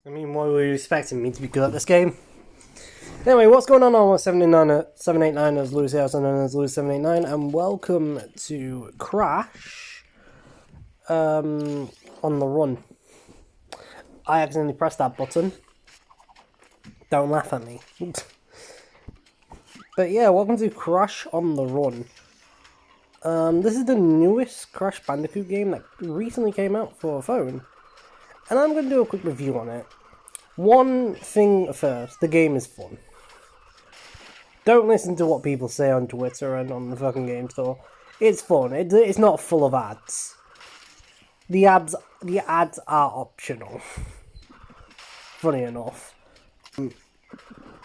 I mean, why were you expecting me to be good at this game? Anyway, what's going on 789 as Lewis here, also known as Lewis789, and welcome to Crash on the Run. I accidentally pressed that button. Don't laugh at me. But yeah, welcome to Crash on the Run. This is the newest Crash Bandicoot game that recently came out for a phone. And I'm going to do a quick review on it. One thing first, the game is fun. Don't listen to what people say on Twitter and on the fucking game store. It's fun. It's not full of ads. The ads are optional. Funny enough.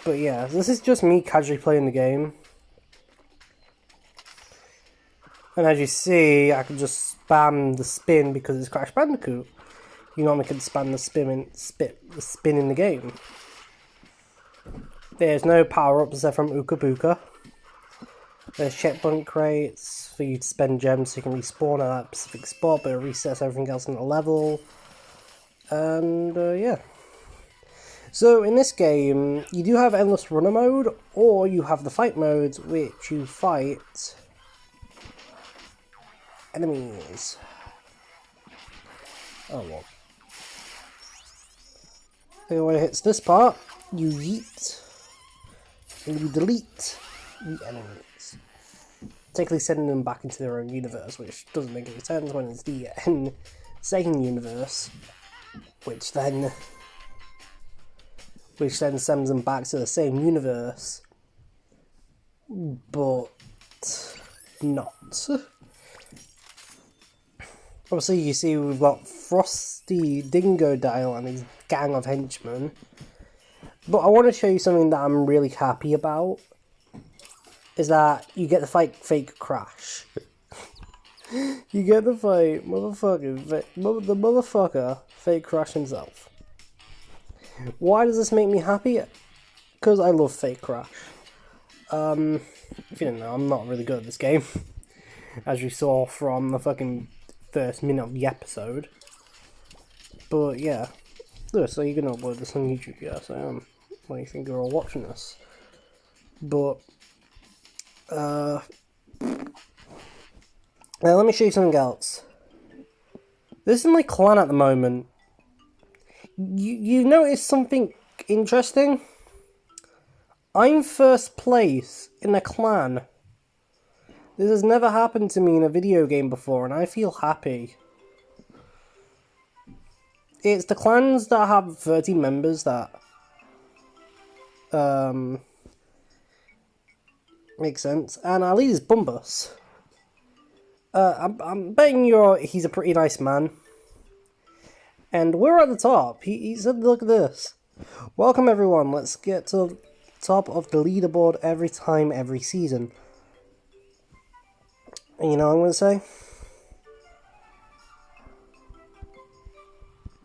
But yeah, this is just me casually playing the game. And as you see, I can just spam the spin because it's Crash Bandicoot. You normally can spam the spin in the game. There's no power-ups except from Ooka Booka. There's checkpoint crates for you to spend gems so you can respawn at that specific spot, but it resets everything else in the level. And yeah. So in this game, you do have Endless Runner mode, or you have the fight mode, which you fight enemies. Oh well. And when it hits this part, you yeet, and you delete the enemies, technically sending them back into their own universe, which doesn't make any sense when it's the second universe, which then sends them back to the same universe, but not. Obviously, you see we've got Frosty Dingodile and his gang of henchmen. But I want to show you something that I'm really happy about. Is that you get to fight fake Crash. You get to fight the motherfucker fake Crash himself. Why does this make me happy? Because I love fake Crash. If you don't know, I'm not really good at this game. As you saw from the fucking first minute of the episode. But yeah. So you're going to upload this on YouTube? Yes, I am. Why do you think you're all watching this? But now let me show you something else. This is my clan at the moment. You notice something interesting? I'm first place in a clan. This has never happened to me in a video game before, and I feel happy. It's the clans that have 30 members that makes sense. And our leader's Bumbus. I'm betting he's a pretty nice man. And we're at the top. He said, look at this. Welcome everyone, let's get to the top of the leaderboard every time, every season. And you know what I'm going to say?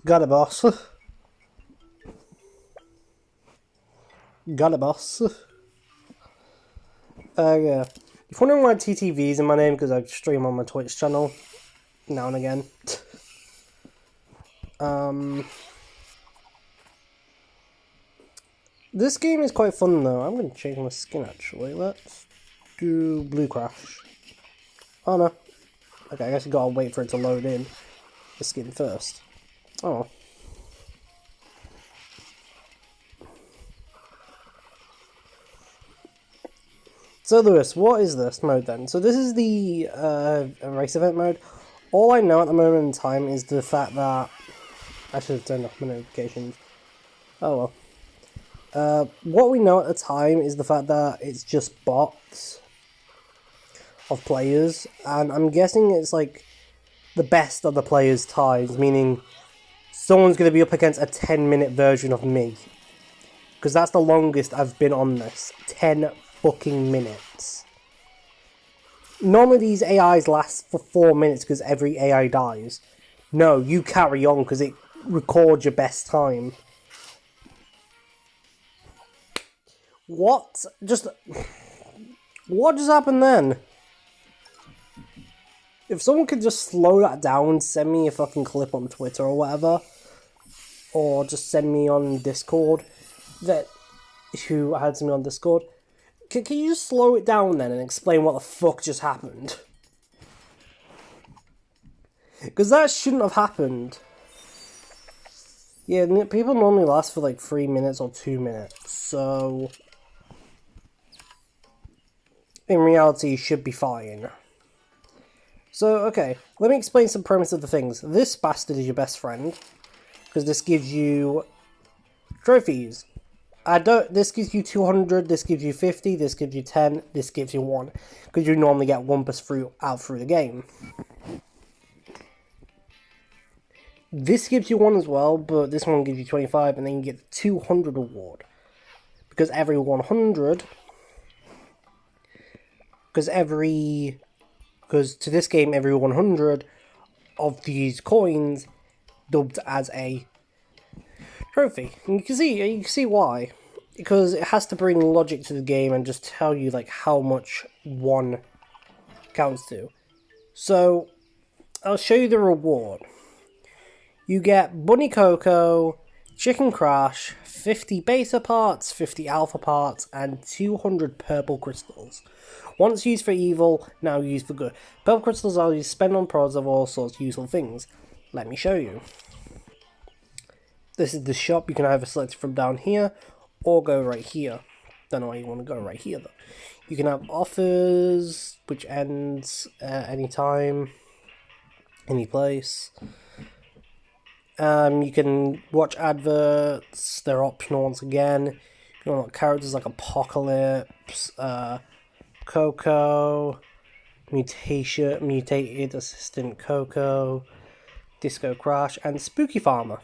Got it, boss. Got it, boss. Yeah. If you're wondering why TTV is in my name, because I stream on my Twitch channel now and again. This game is quite fun though. I'm going to change my skin actually. Let's do Blue Crash. Oh no. Okay, I guess you gotta wait for it to load in the skin first. Oh. So Lewis, what is this mode then? So this is the race event mode. All I know at the moment in time is the fact that I should have turned off my notifications. Oh well. What we know at the time is the fact that it's just bots of players, and I'm guessing it's like the best of the players' ties, meaning someone's going to be up against a 10-minute version of me. Because that's the longest I've been on this. 10 fucking minutes. Normally these AIs last for 4 minutes because every AI dies. No, you carry on because it records your best time. What just happened then? If someone could just slow that down, send me a fucking clip on Twitter or whatever. or just send me on Discord, who adds me on Discord. Can you just slow it down then and explain what the fuck just happened? Because that shouldn't have happened. Yeah, people normally last for like 3 minutes or 2 minutes, so in reality, you should be fine. So, okay, let me explain some premise of the things. This bastard is your best friend, because this gives you trophies. This gives you 200, this gives you 50, this gives you 10, this gives you 1, because you normally get 1 through the game. This gives you 1 as well, but this one gives you 25, and then you get the 200 award. Because every 100... Because to this game, every 100 of these coins dubbed as a trophy. And you can see why. Because it has to bring logic to the game and just tell you like how much 1 counts to. So, I'll show you the reward. You get Bunny Coco, Chicken Crash, 50 beta parts, 50 alpha parts, and 200 purple crystals. Once used for evil, now used for good. Purple crystals are used to spend on prods of all sorts of useful things. Let me show you. This is the shop. You can either select it from down here, or go right here. Don't know why you want to go right here though. You can have offers, which ends anytime, any place. You can watch adverts. They're optional once again. You can unlock characters like Apocalypse, Coco, Mutated Assistant Coco, Disco Crash, and Spooky Farmer.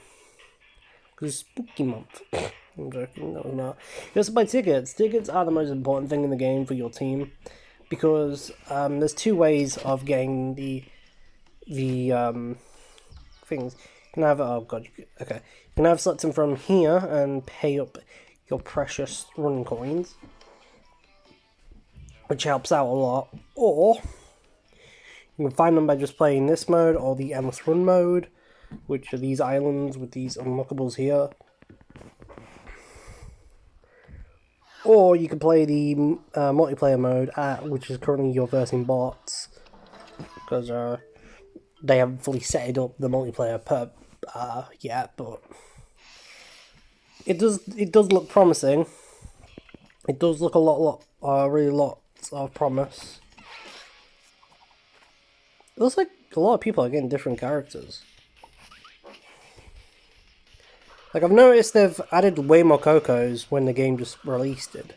Because it's Spooky Month. I'm joking, no, not. You also buy tickets. Tickets are the most important thing in the game for your team. Because there's 2 ways of getting the things. You can have, oh god, okay. You can have select them from here and pay up your precious run coins, which helps out a lot. Or you can find them by just playing this mode or the endless run mode, which are these islands with these unlockables here. Or you can play the multiplayer mode, which is currently you're versing bots, because they haven't fully set it up, the multiplayer yet, but it does look promising. It does look really lots of promise. It looks like a lot of people are getting different characters. Like, I've noticed they've added way more Cocos when the game just released it.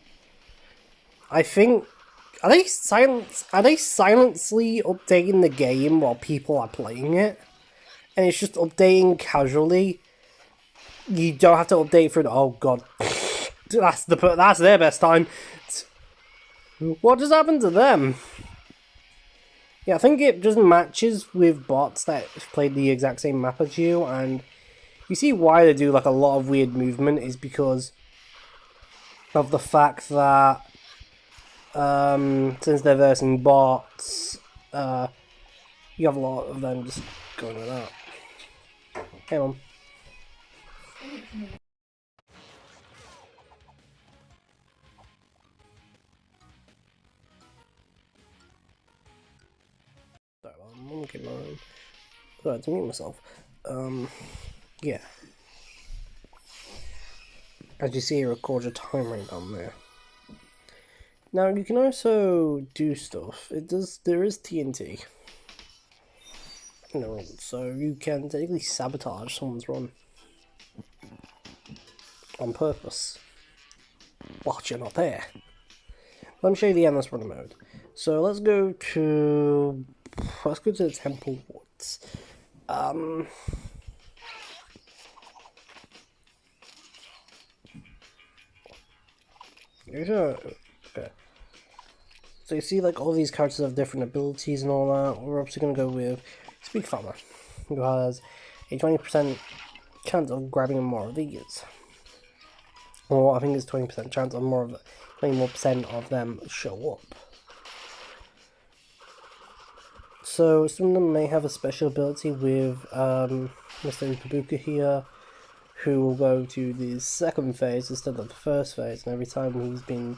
I think... Are they silently updating the game while people are playing it? And it's just updating casually? You don't have to update for... Oh, God. That's their best time. What just happened to them? Yeah, I think it just matches with bots that played the exact same map as you, and you see why they do like a lot of weird movement is because of the fact that since they're versing bots, you have a lot of them just going with that. Hey, Mom. Sorry, Mom came on. Sorry, to mute myself. Yeah. As you see, it records a time right down there. Now you can also do stuff. There is TNT. No, so you can technically sabotage someone's run on purpose while you're not there. Let me show you the endless run mode. So let's go to the Temple Woods. Okay. So you see, like, all these characters have different abilities and all that. We're obviously going to go with Speak Farmer, who has a 20% chance of grabbing more of these. Or I think it's 20% chance of 20% of them show up. So some of them may have a special ability with Mr. Ukabuka here, who will go to the second phase instead of the first phase, and every time he's been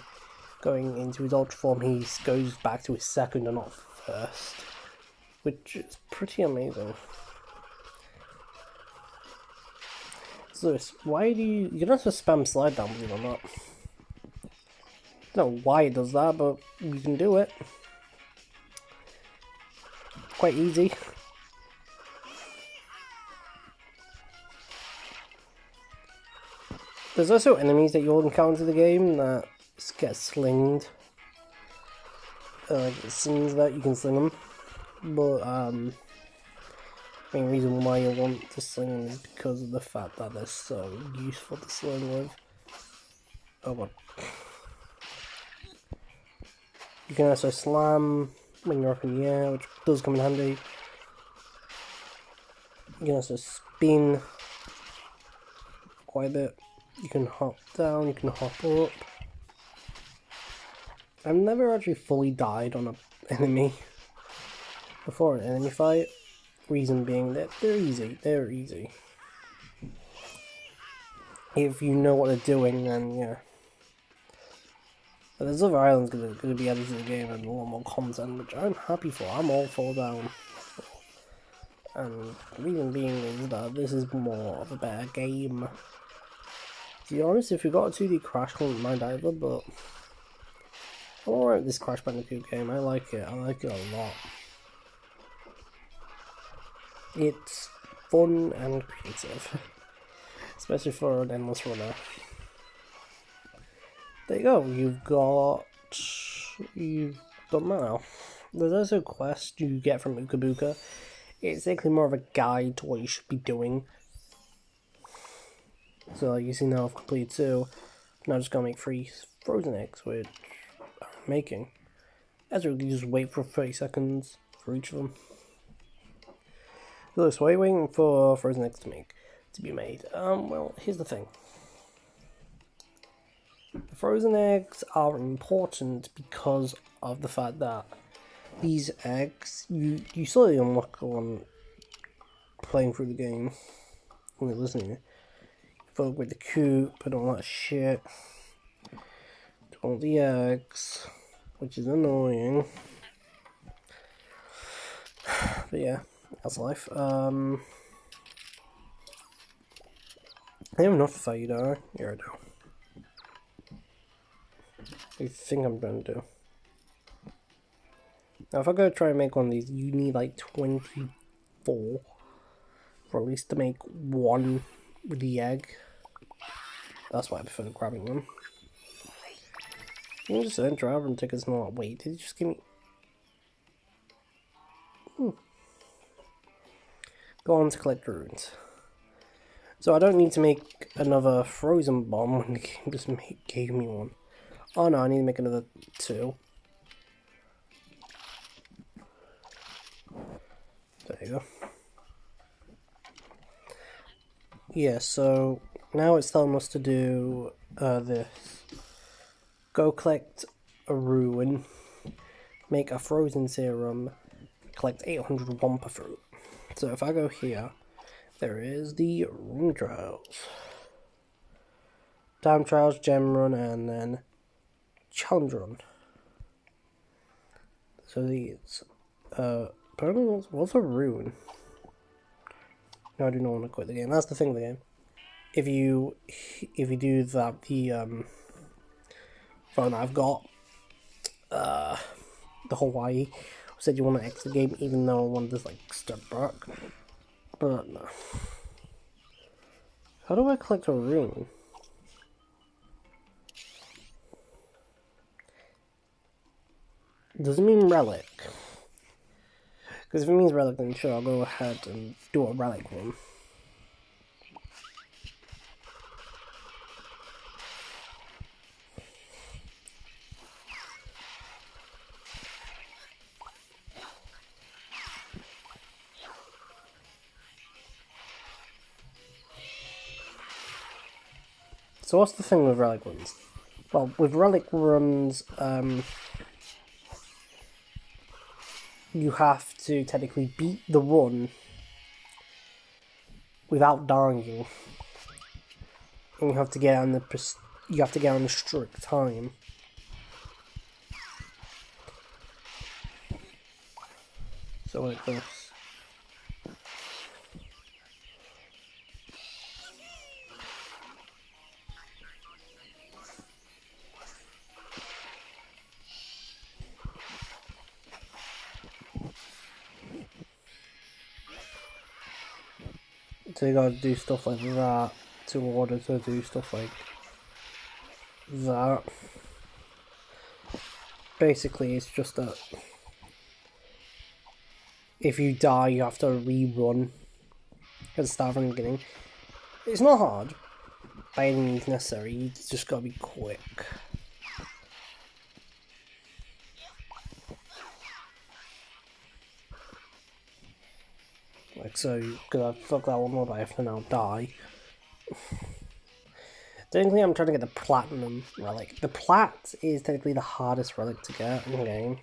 going into his ultra form, he goes back to his second and not first, which is pretty amazing. So, why do you don't have to spam slide down, believe it or not. I don't know why it does that, but you can do it. Quite easy. There's also enemies that you'll encounter in the game that get slinged. It seems that you can sling them, but the main reason why you want to sling them is because of the fact that they're so useful to sling with. Oh god. You can also slam when you're up in the air, which does come in handy. You can also spin quite a bit. You can hop down, you can hop up. I've never actually fully died on an enemy before an enemy fight. Reason being that they're easy. If you know what they're doing, then yeah. But there's other islands going to be added to the game and a lot more content, which I'm happy for. I'm all for down. And the reason being is that this is more of a better game. To be honest, if we got a 2D Crash, I wouldn't mind either, but I'm alright with this Crash Bandicoot game. I like it a lot. It's fun and creative, especially for an endless runner. There you go, you've done that now. There's also a quest you get from Uka Buka. It's actually more of a guide to what you should be doing. So like you see now I've completed 2. Now I'm just gonna make 3 frozen eggs, which I'm making. As you just wait for 30 seconds for each of them. So why are you waiting for frozen eggs to be made? Well, here's the thing. The frozen eggs are important because of the fact that these eggs, you slowly unlock on playing through the game when you're listening. Fill with the coop and all that shit. All the eggs, which is annoying. But yeah, that's life. I have enough to fight you, don't I? Yeah, I do. What do you think I'm going to do? Now, if I go try and make one of these, you need like 24 for at least to make one with the egg. That's why I prefer grabbing them. You can just enter out and take a small. Wait, did you just give me? Go on to collect runes. So I don't need to make another frozen bomb when the game just gave me one. Oh no, I need to make another 2. There you go. Yeah, so now it's telling us to do this. Go collect a rune, make a frozen serum, collect 800 Wampa fruit. So if I go here, there is the rune trials. Time trials, gem run, and then challenge run. So these, what's a rune? No, I do not want to quit the game. That's the thing of the game. If you do that, the phone I've got, the Hawaii, said you want to exit the game, even though I wanted to like step back. But no. How do I collect a rune? Does it mean relic? Because if it means relic, then sure, I'll go ahead and do a relic run. So what's the thing with relic runs? Well, with relic runs, you have to technically beat the run without dying. and you have to get on the strict time. So like this. So you gotta do stuff like that in order to do stuff like that. Basically, it's just that if you die, you have to rerun and start from the beginning. It's not hard by any means necessary, you just gotta be quick. Like so, because I fucked that one up, I have to now die. Technically, I'm trying to get the platinum relic. The plat is technically the hardest relic to get in the game.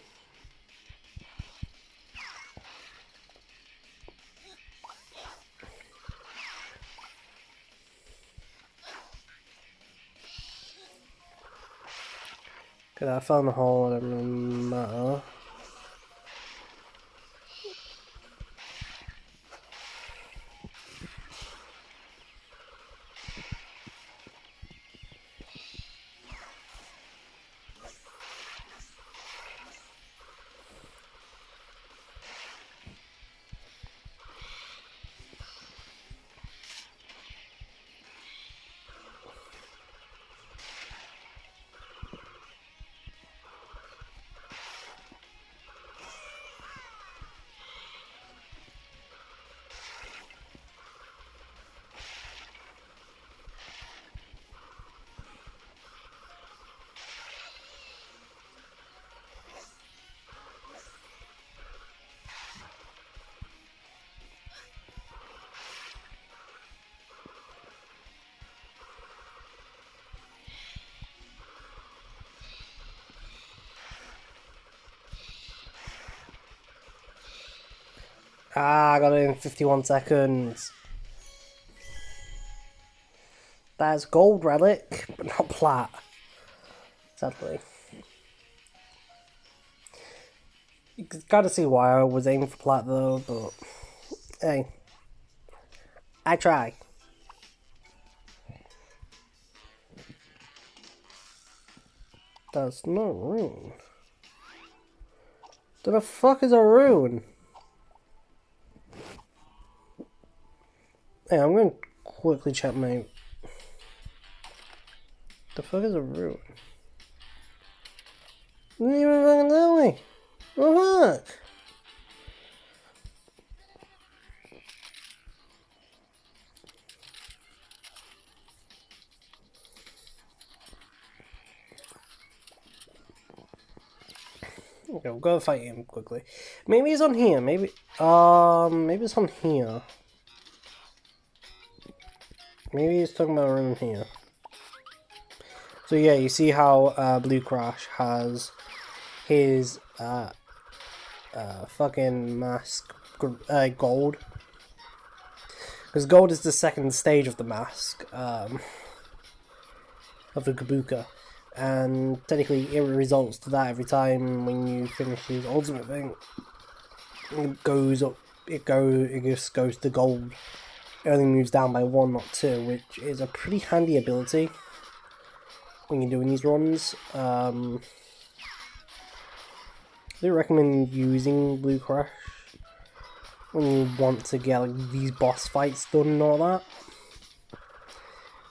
Because I found a hole, it doesn't matter. Ah, I got it in 51 seconds. That's gold relic, but not plat. Sadly. You gotta see why I was aiming for plat though, but hey. I try. That's no rune. What the fuck is a rune? Hey, I'm gonna quickly check my... The fuck is a rune? Didn't even fucking tell me. What the fuck? Okay, we'll go fight him quickly. Maybe he's on here. Maybe it's on here. Maybe he's talking about a room here. So yeah, you see how Blue Crash has his fucking mask gold, because gold is the second stage of the mask of the Kabuka, and technically it results to that every time when you finish his ultimate thing. It goes up. It just goes to gold. It only moves down by 1, not 2, which is a pretty handy ability when you're doing these runs. I do recommend using Blue Crash when you want to get like these boss fights done and all that,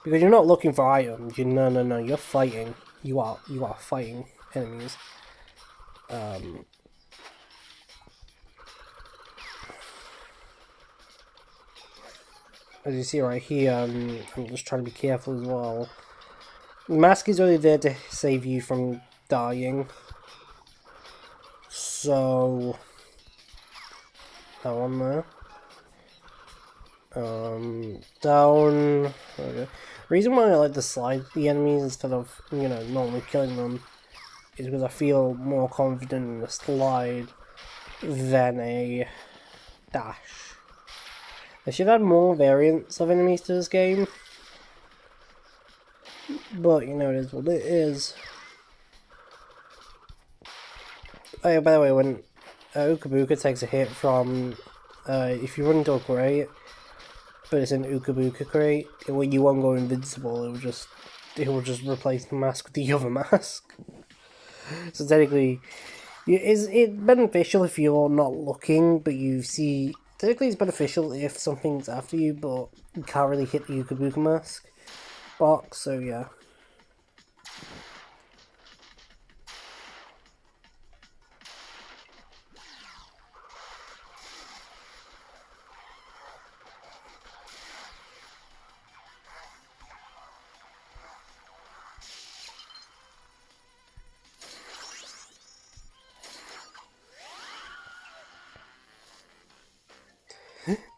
because you're not looking for items. No, you're fighting. You are fighting enemies. As you see right here, I'm just trying to be careful as well. The mask is only there to save you from dying. So that one there. Down. Okay. Reason why I like to slide the enemies instead of, normally killing them is because I feel more confident in a slide than a dash. They should add more variants of enemies to this game. But, you know, it is what it is. Oh yeah, by the way, when Ukabuka takes a hit from... if you run into a crate, but it's an Ukabuka crate, you won't go invincible, it will just replace the mask with the other mask. So technically, it's beneficial if you're not looking, but you see... Technically it's beneficial if something's after you, but you can't really hit the Ukabuka mask box, so yeah.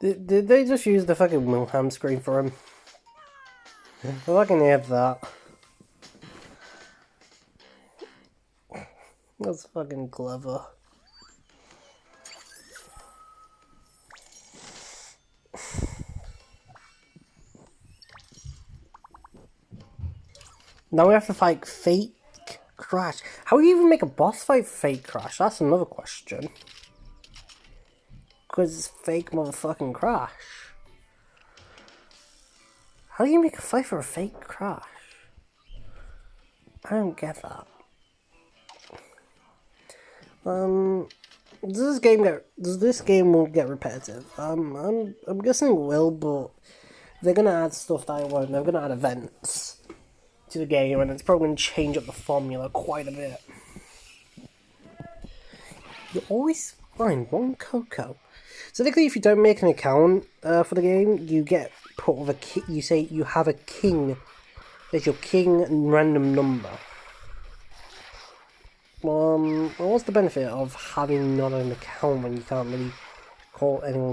Did they just use the fucking Wilhelm screen for him? I fucking hate that. That's fucking clever. Now we have to fight Fake Crash. How do you even make a boss fight Fake Crash? That's another question. Because it's fake motherfucking Crash. How do you make a fight for a fake Crash? I don't get that. Does this game won't get repetitive? I'm guessing it will, but they're gonna add stuff that I won't. They're gonna add events to the game, and it's probably gonna change up the formula quite a bit. You always find one Coco. So technically, if you don't make an account for the game, you get put with a king. You say you have a king. There's your king random number. What's the benefit of having not an account when you can't really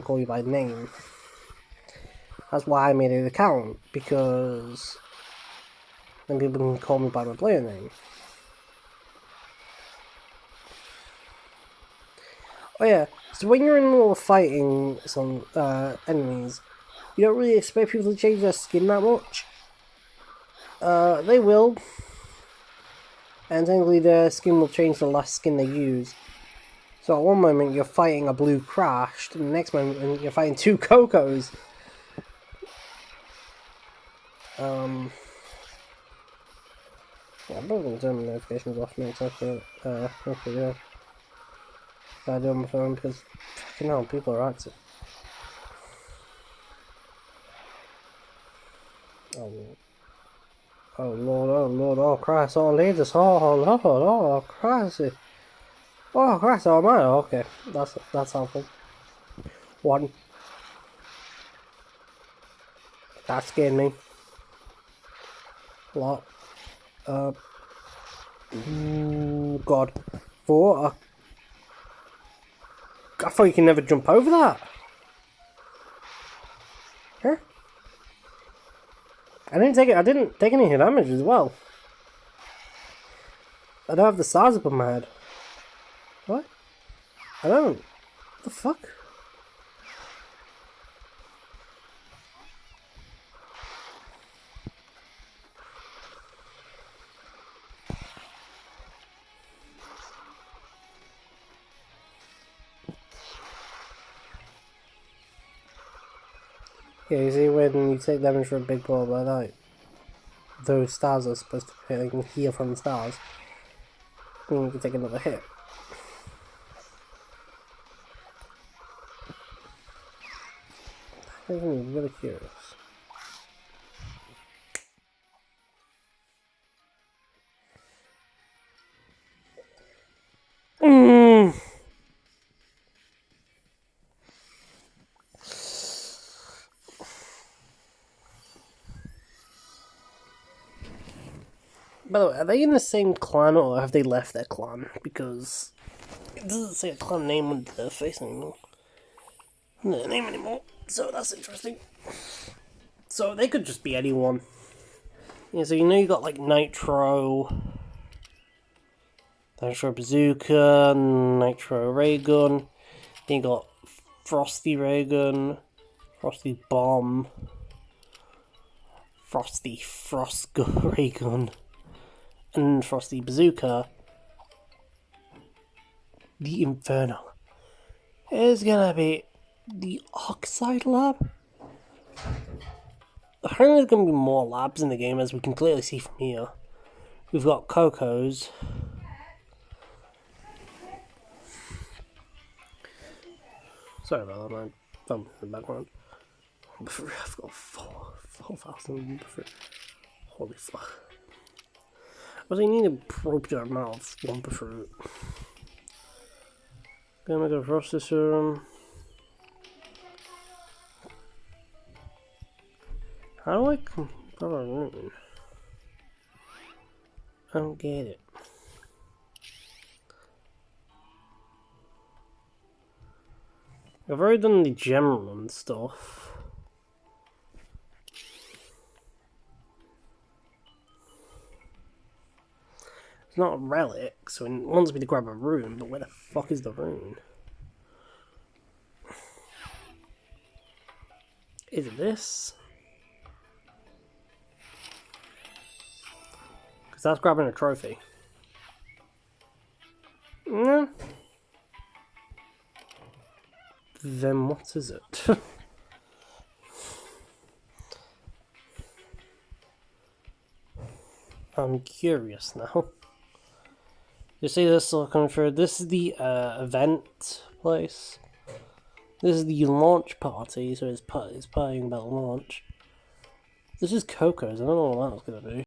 call you by name? That's why I made an account, because then people can call me by my player name. Oh yeah, so when you're in the middle of fighting some enemies, you don't really expect people to change their skin that much. They will. And technically their skin will change the last skin they use. So at one moment you're fighting a blue Crash, and the next moment you're fighting two Cocos. Yeah, I'm probably going to turn my notifications off next time. Okay, yeah. I do on my phone because, fucking hell, people are active. Oh Lord, oh Christ, oh Jesus, oh Lord, oh Christ. Oh Christ, oh my, okay, that's helpful. One. That scared me. A lot. God. 4. I thought you can never jump over that. Huh? I didn't take any damage as well. I don't have the stars up on my head. What? I don't. What the fuck? Yeah, you see when you take damage from a big ball by night, those stars are supposed to heal from the stars. And you can take another hit. I'm really curious. By the way, are they in the same clan or have they left their clan? Because it doesn't say a clan name on their face anymore. No name anymore. So that's interesting. So they could just be anyone. Yeah, so you know you got like Nitro Bazooka, Nitro Ray Gun, then you got Frosty Ray Gun, Frosty Bomb, Frosty Frost Ray Gun, and Frosty Bazooka. The Inferno is gonna be the Oxide Lab. Apparently there's gonna be more labs in the game, as we can clearly see from here. We've got Coco's. Sorry about that, my thumb in the background. I've got 4,000 buffer. Holy fuck. I was need a appropriate amount of Wumpa Fruit. Gonna make a processor. How do I compare a rune? I don't get it. I've already done the gem run stuff. It's not a relic, so it wants me to grab a rune, but where the fuck is the rune? Is it this? Because that's grabbing a trophy. Yeah. Then what is it? I'm curious now. You see this all coming through? This is the event place. This is the launch party, so it's partying about launch. This is Coco's. I don't know what that was gonna be.